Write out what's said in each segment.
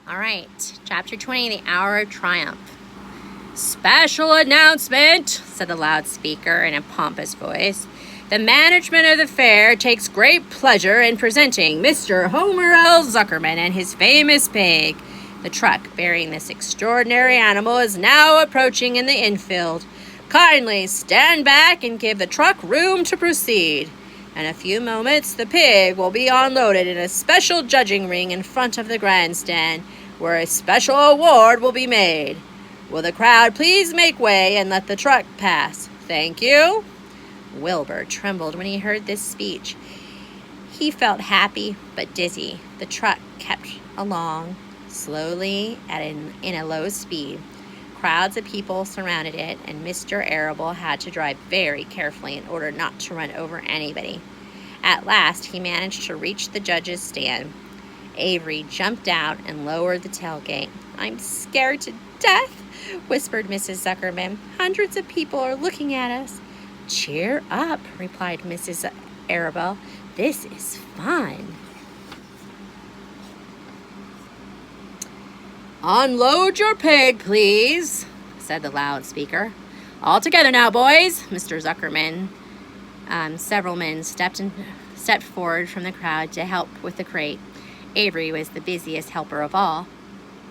All right, chapter 20, the Hour of Triumph. Special announcement, said the loudspeaker in a pompous voice. The management of the fair takes great pleasure in presenting Mr. Homer L. Zuckerman and his famous pig. The truck bearing this extraordinary animal is now approaching in the infield. Kindly stand back and give the truck room to proceed. In a few moments, the pig will be unloaded in a special judging ring in front of the grandstand, where a special award will be made. Will the crowd please make way and let the truck pass? Thank you. Wilbur trembled when he heard this speech. He felt happy but dizzy. The truck kept along slowly in a low speed. Crowds of people surrounded it, and Mr. Arable had to drive very carefully in order not to run over anybody. At last, he managed to reach the judge's stand. Avery jumped out and lowered the tailgate. "I'm scared to death," whispered Mrs. Zuckerman. "Hundreds of people are looking at us." "Cheer up," replied Mrs. Arable. "This is fun." "Unload your pig, please," said the loudspeaker. "All together now, boys." Mr. Zuckerman. Several men stepped forward from the crowd to help with the crate. Avery was the busiest helper of all.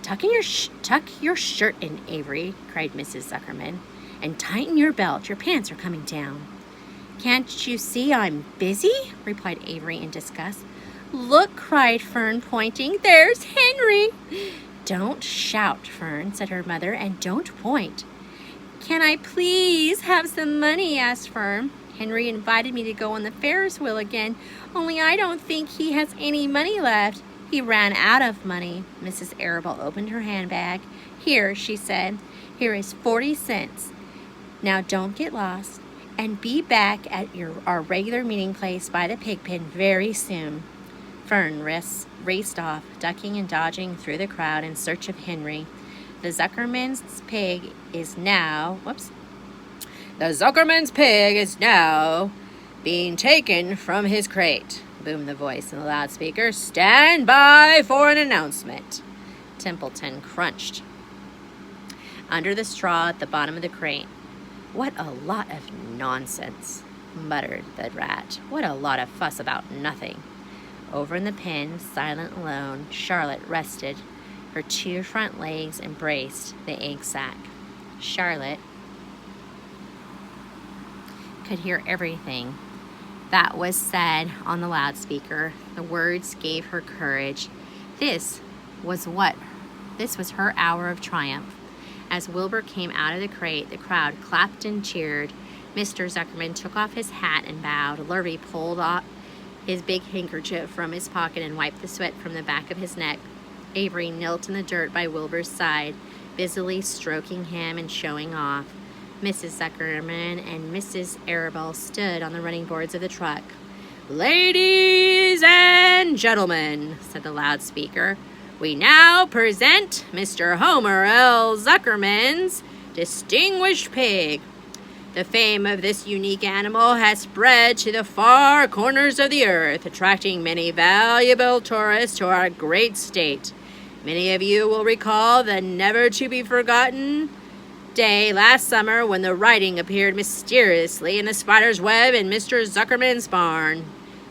Tuck your shirt in, Avery," cried Mrs. Zuckerman, "and tighten your belt. Your pants are coming down." "Can't you see I'm busy?" replied Avery in disgust. "Look," cried Fern, pointing. "There's Henry." "Don't shout, Fern," said her mother, "and don't point." "Can I please have some money?" asked Fern. "Henry invited me to go on the Ferris wheel again, only I don't think he has any money left. He ran out of money." Mrs. Arable opened her handbag. "Here," she said. "Here is 40 cents. Now don't get lost, and be back at our regular meeting place by the pig pen very soon." Fern raced off, ducking and dodging through the crowd in search of Henry. The Zuckerman's pig is now being taken from his crate, boomed the voice in the loudspeaker. "Stand by for an announcement." Templeton crunched under the straw at the bottom of the crate. "What a lot of nonsense," muttered the rat. "What a lot of fuss about nothing." Over in the pen, silent and alone, Charlotte rested. Her two front legs embraced the egg sack. Charlotte could hear everything that was said on the loudspeaker. The words gave her courage. This was her hour of triumph. As Wilbur came out of the crate, the crowd clapped and cheered. Mr. Zuckerman took off his hat and bowed. Lurvy pulled off his big handkerchief from his pocket and wiped the sweat from the back of his neck. Avery knelt in the dirt by Wilbur's side, busily stroking him and showing off. Mrs. Zuckerman and Mrs. Arable stood on the running boards of the truck. "Ladies and gentlemen," said the loudspeaker, "we now present Mr. Homer L. Zuckerman's distinguished pig. The fame of this unique animal has spread to the far corners of the earth, attracting many valuable tourists to our great state. Many of you will recall the never-to-be-forgotten day last summer when the writing appeared mysteriously in the spider's web in Mr. Zuckerman's barn,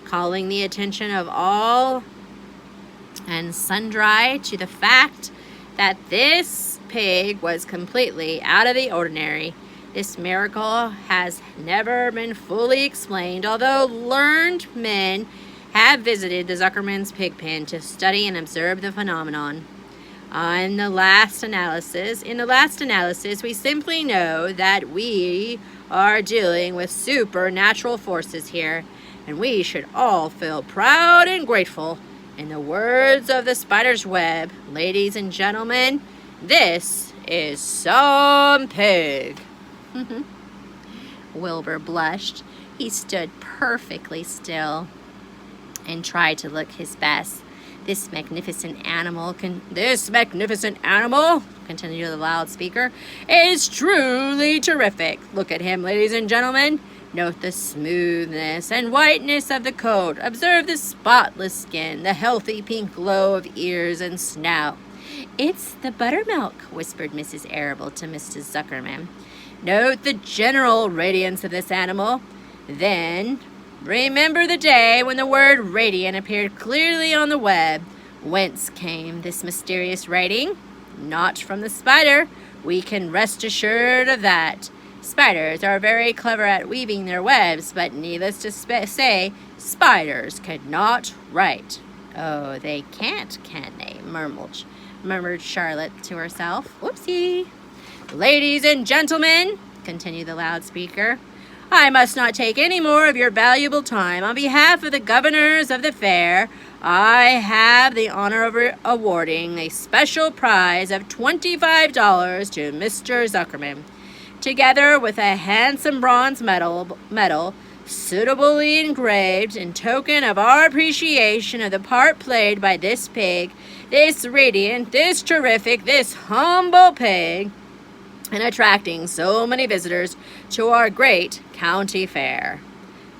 calling the attention of all and sundry to the fact that this pig was completely out of the ordinary. This miracle has never been fully explained, although learned men have visited the Zuckerman's pig pen to study and observe the phenomenon. In the last analysis, we simply know that we are dealing with supernatural forces here, and we should all feel proud and grateful. In the words of the spider's web, ladies and gentlemen, this is some pig." Wilbur blushed. He stood perfectly still and tried to look his best. This magnificent animal, continued the loudspeaker, "is truly terrific. Look at him, ladies and gentlemen. Note the smoothness and whiteness of the coat. Observe the spotless skin, the healthy pink glow of ears and snout. It's the buttermilk, whispered Mrs. Arable to Mrs. Zuckerman. Note the general radiance of this animal. Then, remember the day when the word radiant appeared clearly on the web. Whence came this mysterious writing? Not from the spider. We can rest assured of that. Spiders are very clever at weaving their webs, but needless to say, spiders could not write. Oh, they can't, can they? Murmured Charlotte to herself. Whoopsie. Ladies and gentlemen, continued the loudspeaker, I must not take any more of your valuable time. On behalf of the governors of the fair, I have the honor of awarding a special prize of $25 to Mr. Zuckerman, together with a handsome bronze medal suitably engraved in token of our appreciation of the part played by this pig, this radiant, this terrific, this humble pig, in attracting so many visitors to our great county fair.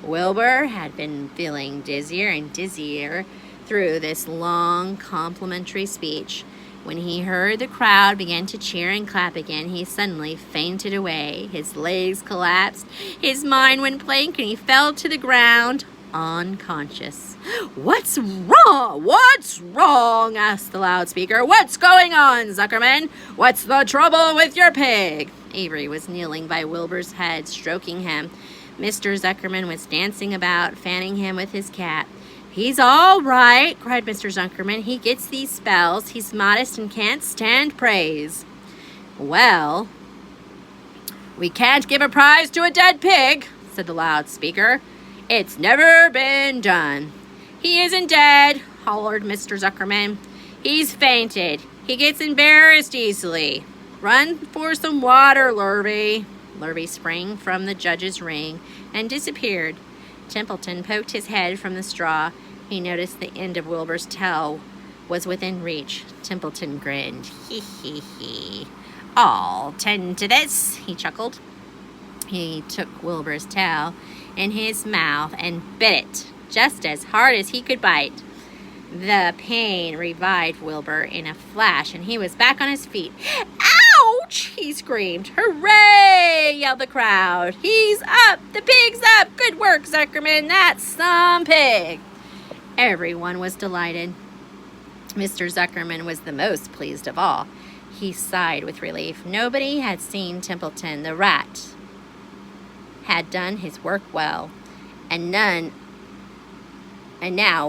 Wilbur had been feeling dizzier and dizzier through this long complimentary speech. When he heard the crowd begin to cheer and clap again, he suddenly fainted away. His legs collapsed, his mind went blank, and he fell to the ground unconscious. What's wrong? What's wrong? Asked the loudspeaker. What's going on, Zuckerman? What's the trouble with your pig? Avery was kneeling by Wilbur's head, stroking him. Mr. Zuckerman was dancing about, fanning him with his cap. He's all right, cried Mr. Zuckerman. He gets these spells. He's modest and can't stand praise. Well, we can't give a prize to a dead pig, said the loudspeaker. It's never been done. He isn't dead, hollered Mr. Zuckerman. He's fainted. He gets embarrassed easily. Run for some water, Lurvy. Lurvy sprang from the judge's ring and disappeared. Templeton poked his head from the straw. He noticed the end of Wilbur's tail was within reach. Templeton grinned. He. I'll tend to this, he chuckled. He took Wilbur's tail in his mouth and bit it just as hard as he could bite. The pain revived Wilbur in a flash, and he was back on his feet. Ouch! He screamed. Hooray! Yelled the crowd. He's up! The pig's up! Good work, Zuckerman! That's some pig! Everyone was delighted. Mr. Zuckerman was the most pleased of all. He sighed with relief. Nobody had seen Templeton. The rat had done his work well, and now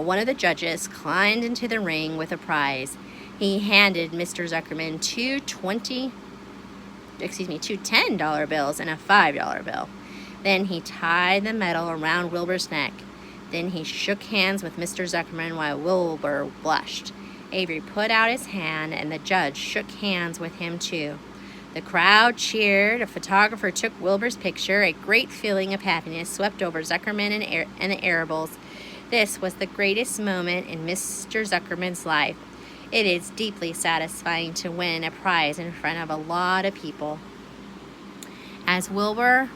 one of the judges climbed into the ring with a prize. He handed Mr. Zuckerman two $10 bills and a $5 bill. Then he tied the medal around Wilbur's neck. Then he shook hands with Mr. Zuckerman while Wilbur blushed. Avery put out his hand, and the judge shook hands with him too. The crowd cheered. A photographer took Wilbur's picture. A great feeling of happiness swept over Zuckerman and the Arables. This was the greatest moment in Mr. Zuckerman's life. It is deeply satisfying to win a prize in front of a lot of people. As Wilbur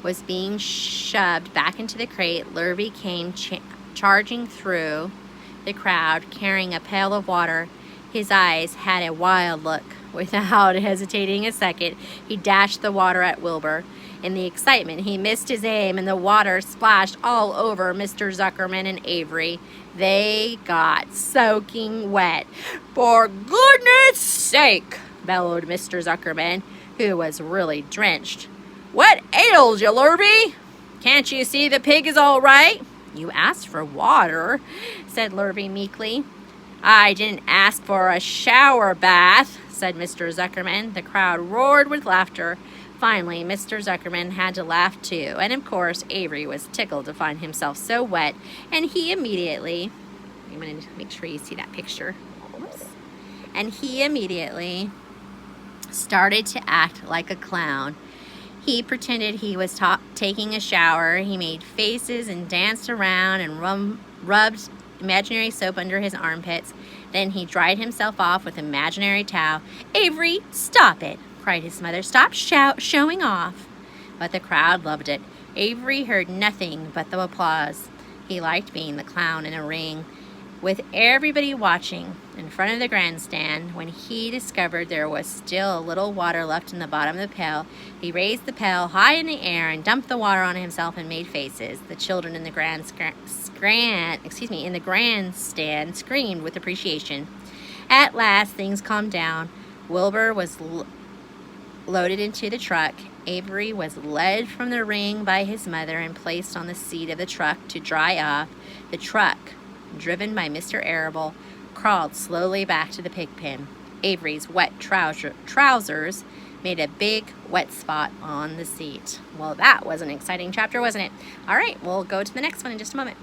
was being shoved back into the crate, Lurvy came charging through the crowd, carrying a pail of water. His eyes had a wild look. Without hesitating a second, he dashed the water at Wilbur. In the excitement, he missed his aim, and the water splashed all over Mr. Zuckerman and Avery. They got soaking wet. For goodness sake, bellowed Mr. Zuckerman, who was really drenched. What ails you, Lurvy? Can't you see the pig is all right? You asked for water, said Lurvy meekly. I didn't ask for a shower bath, said Mr. Zuckerman. The crowd roared with laughter. Finally, Mr. Zuckerman had to laugh too, and of course Avery was tickled to find himself so wet, and he immediately, I'm going to make sure you see that picture, and he immediately started to act like a clown. He pretended he was taking a shower. He made faces and danced around and rubbed imaginary soap under his armpits. Then he dried himself off with imaginary towel. Avery, stop it, cried his mother. Stop showing off. But the crowd loved it. Avery heard nothing but the applause. He liked being the clown in a ring, with everybody watching. In front of the grandstand, when he discovered there was still a little water left in the bottom of the pail, he raised the pail high in the air and dumped the water on himself and made faces. The children in the grandstand screamed with appreciation. At last, things calmed down. Wilbur was loaded into the truck. Avery was led from the ring by his mother and placed on the seat of the truck to dry off. The truck, driven by Mr. Arable, crawled slowly back to the pig pen. Avery's wet trousers made a big wet spot on the seat. Well, that was an exciting chapter, wasn't it? All right, we'll go to the next one in just a moment.